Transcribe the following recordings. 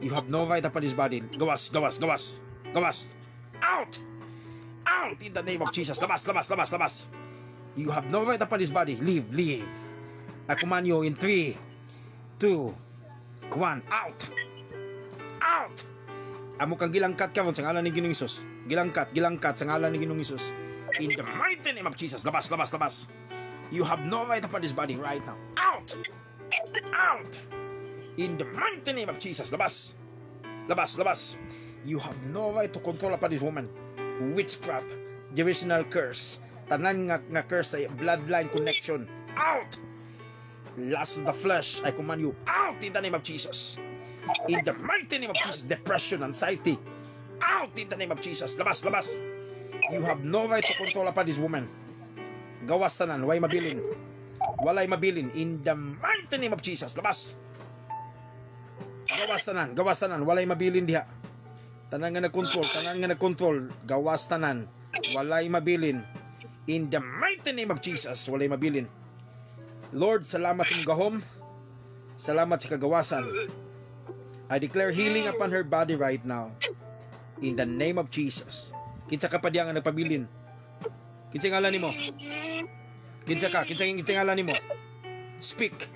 You have no right upon his body. Gawas, gawas, gawas, gawas. Out! Out in the name of Jesus. Labas, labas, labas, labas. You have no right upon his body. Leave, leave. I command you in 3, 2, 1. Out! Out! Amo kang gilangkat ka sa ngalan ni Ginoong Hesus. Gilangkat, gilangkat sa ngalan ni Ginoong Hesus. In the mighty name of Jesus. Labas, labas, labas. You have no right upon his body right now. Out! Out! In the mighty name of Jesus. Labas. Labas, labas. You have no right to control upon this woman. Witchcraft, generational curse, tanan nga curse sa bloodline connection. Out! Lust of the flesh, I command you out in the name of Jesus. In the mighty name of Jesus. Depression, anxiety, out in the name of Jesus. Labas, labas. You have no right to control upon this woman. Gawas tanan, walay mabilin. Walay mabilin in the mighty name of Jesus. Labas. Gawas tanan, walay mabilin diha. Tanan nga nagkontrol, gawas tanan, walay mabilin. In the mighty name of Jesus, walay mabilin. Lord, salamat sa gahom. Salamat sa kagawasan. I declare healing upon her body right now. In the name of Jesus. Kinsa ka pa diya nga nagpabilin? Kinsa ngalan nimo? Kinsa ngalan nimo? Speak.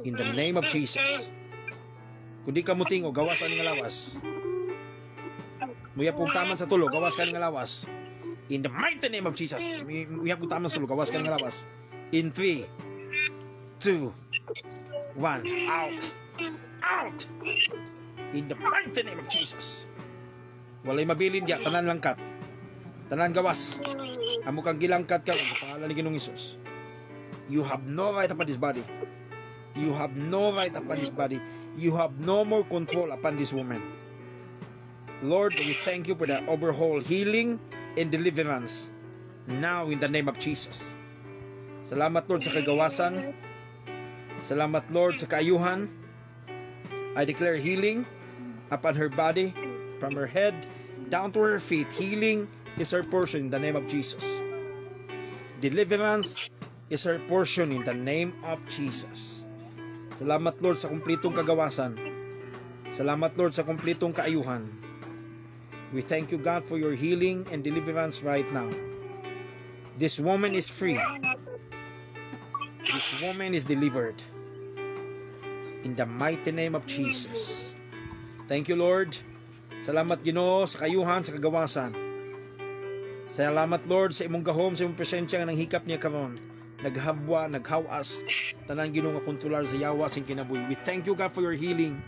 In the name of Jesus. Kung di ka mutingo, gawas ka nga lawas. Muya pugtaman sa tulo, gawas ka nga lawas. In the mighty name of Jesus. Muya pugtaman sa tulo, gawas ka nga lawas. In 3, 2, 1. Out. Out. In the mighty name of Jesus. Walay mabilin diya, tanan langkat. Tanan gawas. Amo kang gilangkat ka sa pangalan ni Ginoong Hesus. You have no right upon this body. You have no right upon this body. You have no more control upon this woman. Lord, we thank you for the overhaul, healing, and deliverance. Now in the name of Jesus. Salamat Lord sa kagawasan. Salamat Lord sa kaayuhan. I declare healing upon her body, from her head down to her feet. Healing is her portion in the name of Jesus. Deliverance is her portion in the name of Jesus. Salamat Lord sa kumplitong kagawasan. Salamat Lord sa kumplitong kaayuhan. We thank you God for your healing and deliverance right now. This woman is free. This woman is delivered. In the mighty name of Jesus. Thank you Lord. Salamat Ginoo sa kaayuhan, sa kagawasan. Salamat Lord sa imong gahom, sa imong presensya nga nanghikap niya karon. Naghabwa, naghawas, tanan Ginoo nga kontrolar sa yawa sing kinabuhi. We thank you God for your healing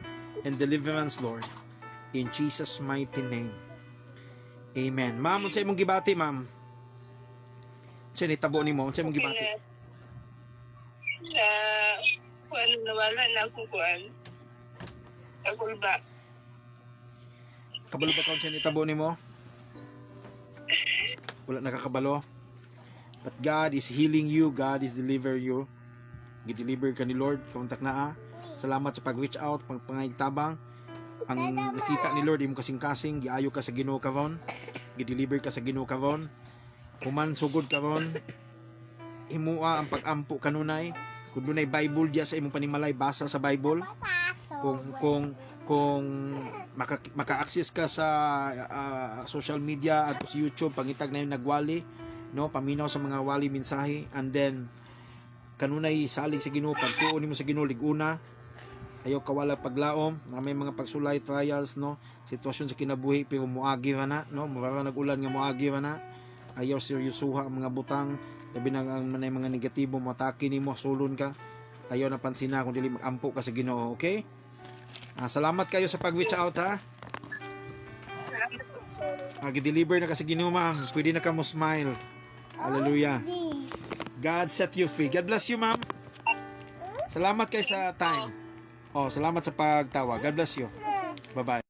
and deliverance Lord. In Jesus mighty name. Amen. Ma'am, unsa imong gibati, ma'am? Unsa ni tabo nimo? Unsa imong gibati? Wala na akong kuan. Ako ba? Kabalo ba ka unsa ni tabo nimo? Wala nakakabalo. But God is healing you. God is deliver you. Gideliver ka ni Lord. Kontak na Salamat sa pag-reach out, pangayigtabang. Ang nakita ni Lord, imo kasing-kasing, giayo ka sa Ginoo karon. Gideliver ka sa Ginoo karon. Human sugod karon. Himua ang pag-ampo kanunay. Kung dunay Bible diya sa imong panimalay, basa sa Bible. Kung maka-access ka sa social media at sa YouTube, pangitag na yung nagwali, no, paminaw sa mga wali mensahe, and then kanunay salig sa Ginoo, pagtuon nimo sa Ginoo liguna, ayaw kawala paglaom, na may mga pagsulay, trials, no, sitwasyon sa kinabuhi pero muagi ra na, no, mura nagulan nga muagi ra na, ayaw seryosuha ang mga butang, labi na ang mga negatibo matake nimo, sulon ka, ayaw napansin na kung dili magampo ka sa Ginoo, okay? Salamat kayo sa pag-reach out ha. Gideliver na kasi Ginoo ma'am, pwede na ka mo smile. Hallelujah. God set you free. God bless you, ma'am. Salamat kayo sa time. Salamat sa pagtawag. God bless you. Bye-bye.